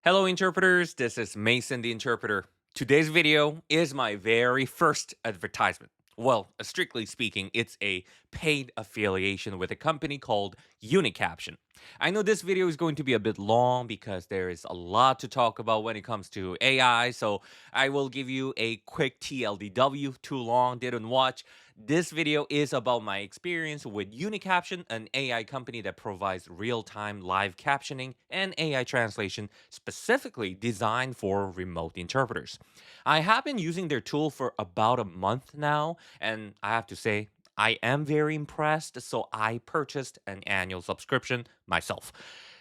Hello, interpreters. This is Mason, the interpreter. Today's video is my very first advertisement. Well, strictly speaking, it's a paid affiliation with a company called Unicaption. I know this video is going to be a bit long because there is a lot to talk about when it comes to AI, so I will give you a quick TLDW. Too long, didn't watch. This video is about my experience with Unicaption, an AI company that provides real time live captioning and AI translation specifically designed for remote interpreters. I have been using their tool for about a month now, and I have to say, I am very impressed, so I purchased an annual subscription myself.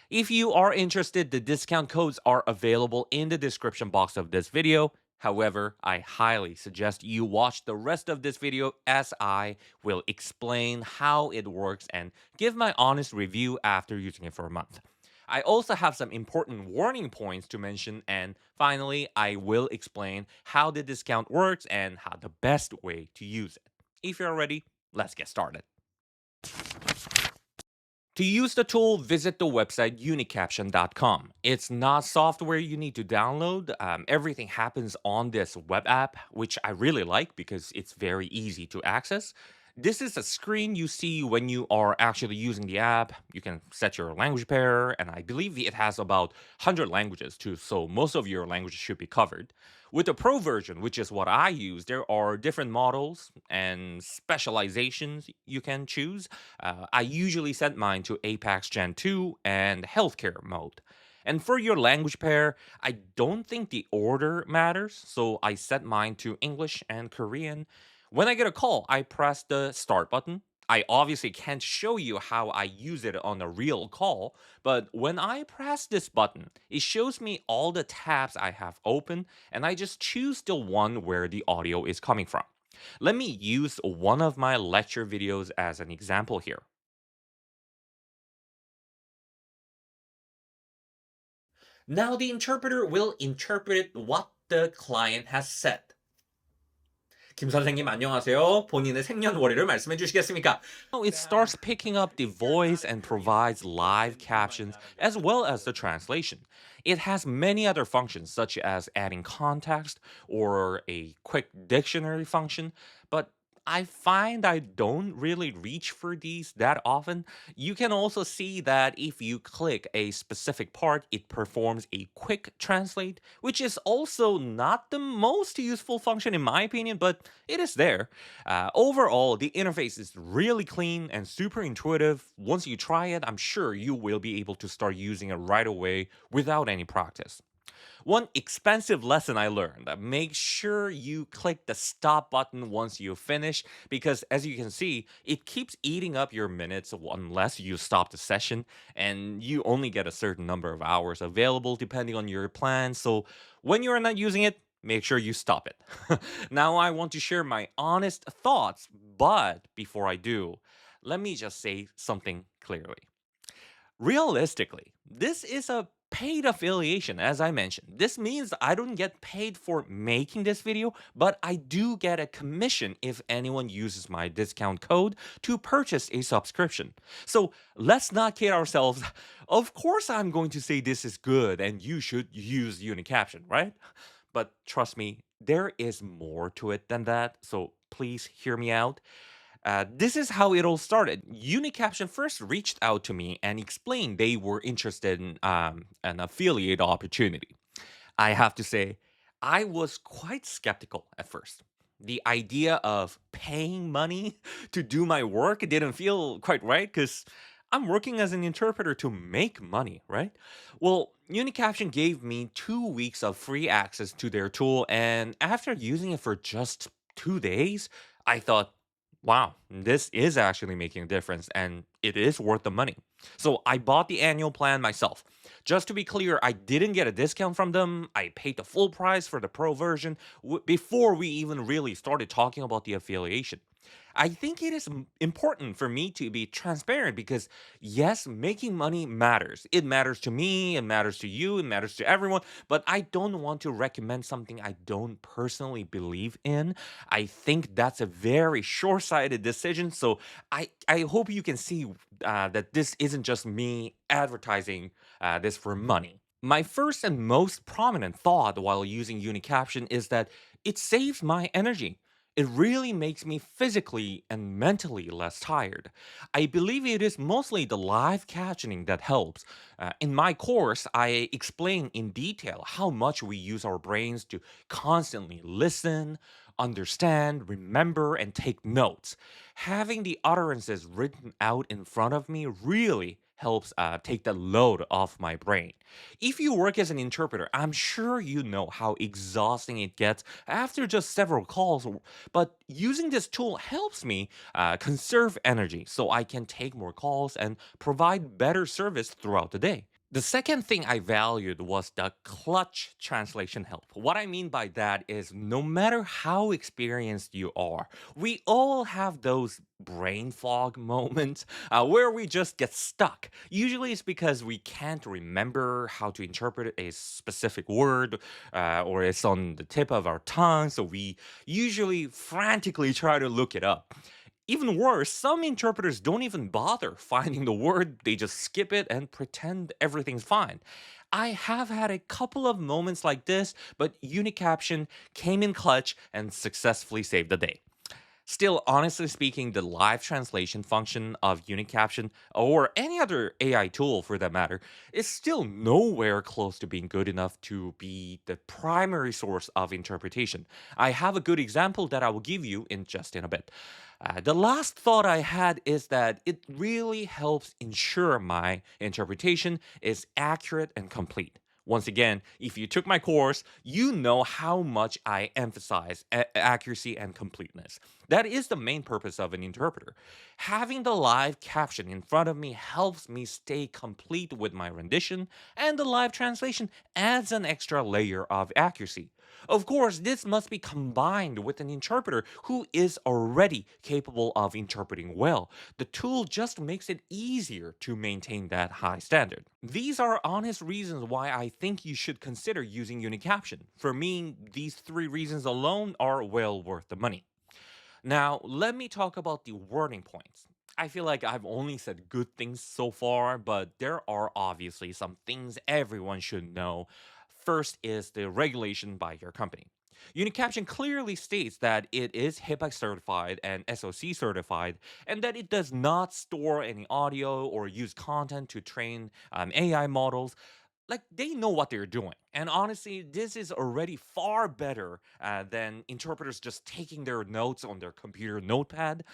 If you are interested, the discount codes are available in the description box of this video. However, I highly suggest you watch the rest of this video as I will explain how it works and give my honest review after using it for a month. I also have some important warning points to mention, and finally, I will explain how the discount works and how the best way to use it. If you're ready, let's get started. To use the tool, visit the website unicaption.com. It's not software you need to download. Everything happens on this web app, which I really like because it's very easy to access. This is a screen you see when you are actually using the app. You can set your language pair, and I believe it has about 100 languages too, so most of your languages should be covered. With the Pro version, which is what I use, there are different models and specializations you can choose. I usually set mine to Apex Gen 2 and Healthcare mode. And for your language pair, I don't think the order matters, so I set mine to English and Korean. When I get a call, I press the start button. I obviously can't show you how I use it on a real call, but when I press this button, it shows me all the tabs I have open, and I just choose the one where the audio is coming from. Let me use one of my lecture videos as an example here. Now the interpreter will interpret what the client has said. 김 선생님 안녕하세요. 본인의 생년월일을 말씀해 주시겠습니까? Now it starts picking up the voice and provides live captions as well as the translation. It has many other functions such as adding context or a quick dictionary function, but I find I don't really reach for these that often. You can also see that if you click a specific part, it performs a quick translate, which is also not the most useful function in my opinion, but it is there. Overall, the interface is really clean and super intuitive. Once you try it, I'm sure you will be able to start using it right away without any practice. One expensive lesson I learned: make sure you click the stop button once you finish, because as you can see, it keeps eating up your minutes unless you stop the session, and you only get a certain number of hours available depending on your plan. So when you're not using it, make sure you stop it. Now, I want to share my honest thoughts, but before I do, let me just say something clearly. Realistically, this is a paid affiliation, as I mentioned. This means I don't get paid for making this video, but I do get a commission if anyone uses my discount code to purchase a subscription. So let's not kid ourselves. Of course, I'm going to say this is good and you should use Unicaption, right? But trust me, there is more to it than that. So please hear me out. This is how it all started. Unicaption first reached out to me and explained they were interested in an affiliate opportunity. I have to say, I was quite skeptical at first. The idea of paying money to do my work didn't feel quite right because I'm working as an interpreter to make money, right? Well, Unicaption gave me 2 weeks of free access to their tool, and after using it for just 2 days, I thought, wow, this is actually making a difference and it is worth the money. So I bought the annual plan myself. Just to be clear, I didn't get a discount from them. I paid the full price for the pro version before we even really started talking about the affiliation. I think it is important for me to be transparent because, yes, making money matters. It matters to me, it matters to you, it matters to everyone, but I don't want to recommend something I don't personally believe in. I think that's a very short sighted decision. So I hope you can see that this isn't just me advertising this for money. My first and most prominent thought while using Unicaption is that it saves my energy. It really makes me physically and mentally less tired. I believe it is mostly the live captioning that helps. In my course, I explain in detail how much we use our brains to constantly listen, understand, remember, and take notes. Having the utterances written out in front of me really helps take the load off my brain. If you work as an interpreter, I'm sure you know how exhausting it gets after just several calls, but using this tool helps me conserve energy so I can take more calls and provide better service throughout the day. The second thing I valued was the clutch translation help. What I mean by that is no matter how experienced you are, we all have those brain fog moments where we just get stuck. Usually it's because we can't remember how to interpret a specific word or it's on the tip of our tongue, so we usually frantically try to look it up. Even worse, some interpreters don't even bother finding the word, they just skip it and pretend everything's fine. I have had a couple of moments like this, but Unicaption came in clutch and successfully saved the day. Still, honestly speaking, the live translation function of Unicaption, or any other AI tool for that matter, is still nowhere close to being good enough to be the primary source of interpretation. I have a good example that I will give you in a bit. The last thought I had is that it really helps ensure my interpretation is accurate and complete. Once again, if you took my course, you know how much I emphasize accuracy and completeness. That is the main purpose of an interpreter. Having the live caption in front of me helps me stay complete with my rendition, and the live translation adds an extra layer of accuracy. Of course, this must be combined with an interpreter who is already capable of interpreting well. The tool just makes it easier to maintain that high standard. These are honest reasons why I think you should consider using Unicaption. For me, these three reasons alone are well worth the money. Now, let me talk about the warning points. I feel like I've only said good things so far, but there are obviously some things everyone should know. First is the regulation by your company. Unicaption clearly states that it is HIPAA certified and SOC certified, and that it does not store any audio or use content to train AI models. Like, they know what they're doing. And honestly, this is already far better than interpreters just taking their notes on their computer notepad.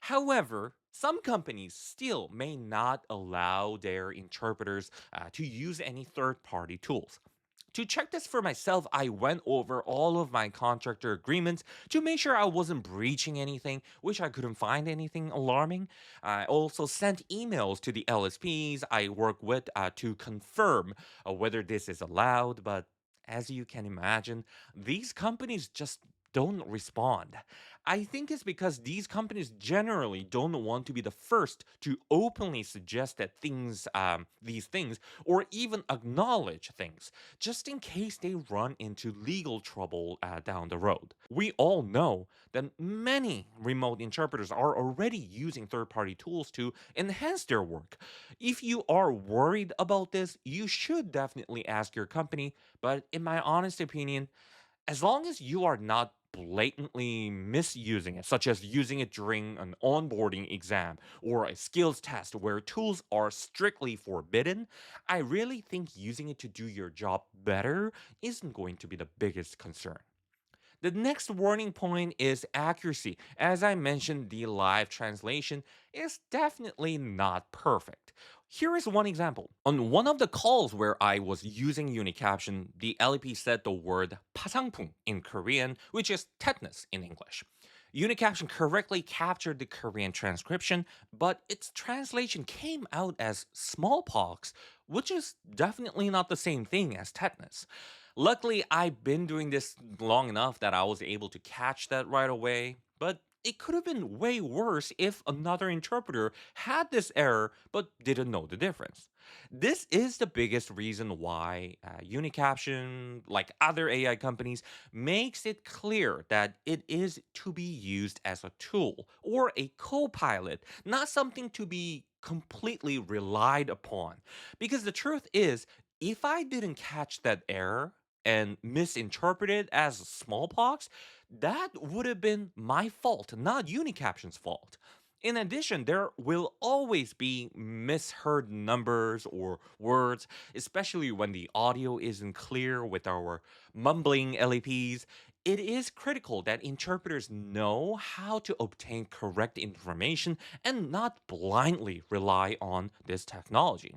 However, some companies still may not allow their interpreters to use any third party tools. To check this for myself, I went over all of my contractor agreements to make sure I wasn't breaching anything, which I couldn't find anything alarming. I also sent emails to the LSPs I work with to confirm whether this is allowed, but as you can imagine, these companies just don't respond. I think it's because these companies generally don't want to be the first to openly suggest that these things, or even acknowledge things just in case they run into legal trouble down the road. We all know that many remote interpreters are already using third party tools to enhance their work. If you are worried about this, you should definitely ask your company, but in my honest opinion, as long as you are not blatantly misusing it, such as using it during an onboarding exam or a skills test where tools are strictly forbidden, I really think using it to do your job better isn't going to be the biggest concern. The next warning point is accuracy. As I mentioned, the live translation is definitely not perfect. Here is one example. On one of the calls where I was using Unicaption, the LEP said the word 파상풍 in Korean, which is tetanus in English. Unicaption correctly captured the Korean transcription, but its translation came out as smallpox, which is definitely not the same thing as tetanus. Luckily, I've been doing this long enough that I was able to catch that right away, but it could have been way worse if another interpreter had this error but didn't know the difference. This is the biggest reason why Unicaption, like other AI companies, makes it clear that it is to be used as a tool or a co pilot, not something to be completely relied upon. Because the truth is, If I didn't catch that error and misinterpret it as smallpox, that would have been my fault, not Unicaption's fault. In addition, there will always be misheard numbers or words, especially when the audio isn't clear with our mumbling LAPs. It is critical that interpreters know how to obtain correct information and not blindly rely on this technology.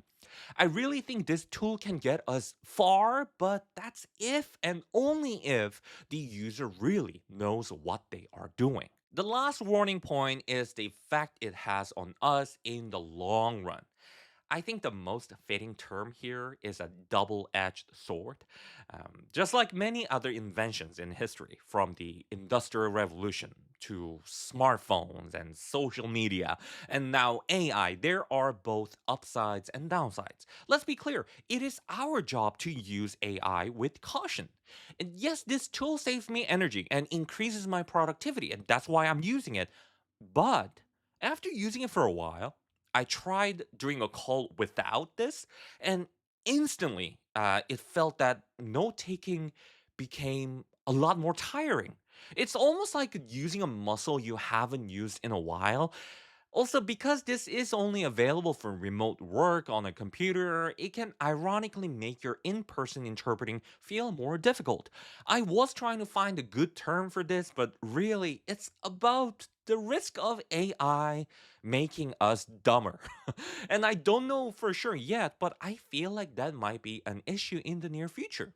I really think this tool can get us far, but that's if and only if the user really knows what they are doing. The last warning point is the effect it has on us in the long run. I think the most fitting term here is a double edged sword. Just like many other inventions in history, from the Industrial Revolution to smartphones and social media, and now AI, there are both upsides and downsides. Let's be clear, it is our job to use AI with caution. And yes, this tool saves me energy and increases my productivity, and that's why I'm using it. But after using it for a while, I tried doing a call without this, and instantly it felt that note taking became a lot more tiring. It's almost like using a muscle you haven't used in a while. Also, because this is only available for remote work on a computer, it can ironically make your in person interpreting feel more difficult. I was trying to find a good term for this, but really, it's about the risk of AI making us dumber. And I don't know for sure yet, but I feel like that might be an issue in the near future.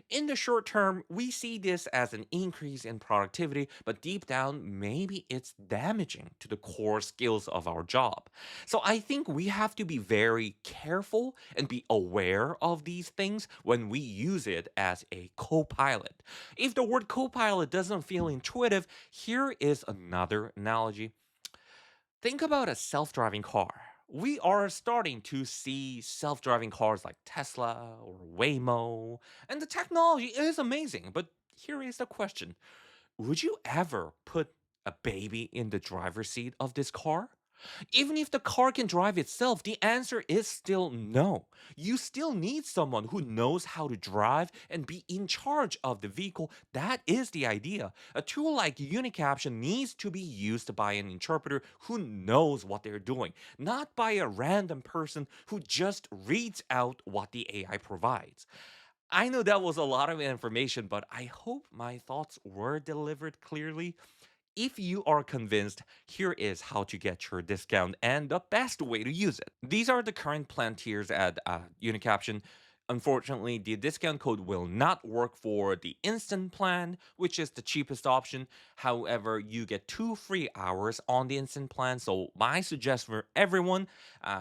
In the short term, we see this as an increase in productivity, but deep down, maybe it's damaging to the core skills of our job. So I think we have to be very careful and be aware of these things when we use it as a co pilot. If the word co pilot doesn't feel intuitive, here is another analogy. Think about a self driving car. We are starting to see self driving cars like Tesla or Waymo, and the technology is amazing. But here is the question: would you ever put a baby in the driver's seat of this car? Even if the car can drive itself, the answer is still no. You still need someone who knows how to drive and be in charge of the vehicle. That is the idea. A tool like Unicaption needs to be used by an interpreter who knows what they're doing, not by a random person who just reads out what the AI provides. I know that was a lot of information, but I hope my thoughts were delivered clearly. If you are convinced, here is how to get your discount and the best way to use it. These are the current plan tiers at Unicaption. Unfortunately, the discount code will not work for the instant plan, which is the cheapest option. However, you get 2 free hours on the instant plan. So, my suggestion for everyone,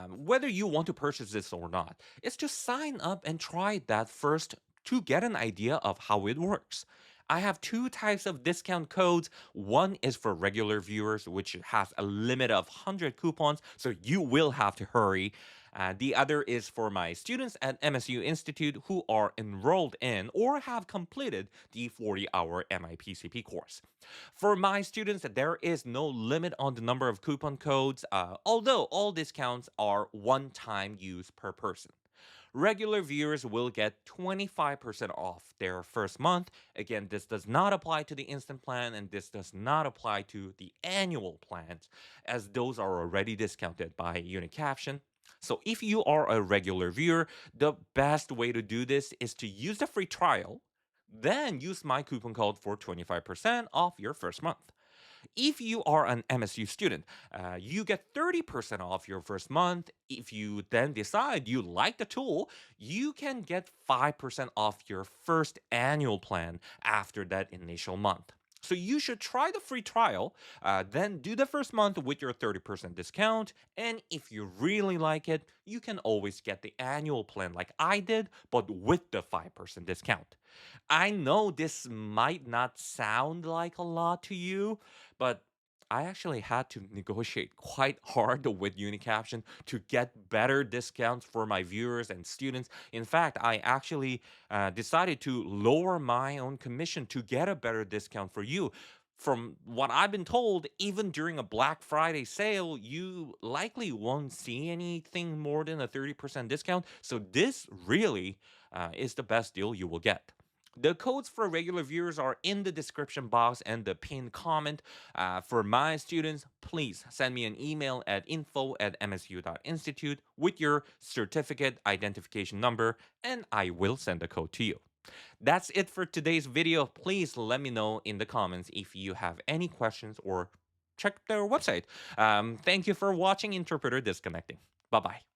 whether you want to purchase this or not, is to sign up and try that first to get an idea of how it works. I have two types of discount codes. One is for regular viewers, which has a limit of 100 coupons, so you will have to hurry. The other is for my students at MSU Institute who are enrolled in or have completed the 40-hour MIPCP course. For my students, there is no limit on the number of coupon codes, although all discounts are one time use per person. Regular viewers will get 25% off their first month. Again, this does not apply to the instant plan and this does not apply to the annual plans, as those are already discounted by Unicaption. So, if you are a regular viewer, the best way to do this is to use the free trial, then use my coupon code for 25% off your first month. If you are an MSU student, you get 30% off your first month. If you then decide you like the tool, you can get 5% off your first annual plan after that initial month. So you should try the free trial, then do the first month with your 30% discount. And if you really like it, you can always get the annual plan like I did, but with the 5% discount. I know this might not sound like a lot to you, but I actually had to negotiate quite hard with Unicaption to get better discounts for my viewers and students. In fact, I actually decided to lower my own commission to get a better discount for you. from what I've been told, even during a Black Friday sale, you likely won't see anything more than a 30% discount. So this really is the best deal you will get. The codes for regular viewers are in the description box and the pinned comment. For my students, please send me an email at info@msu.institute with your certificate identification number, and I will send the code to you. That's it for today's video. Please let me know in the comments if you have any questions or check their website. Thank you for watching Interpreter Disconnecting. Bye bye.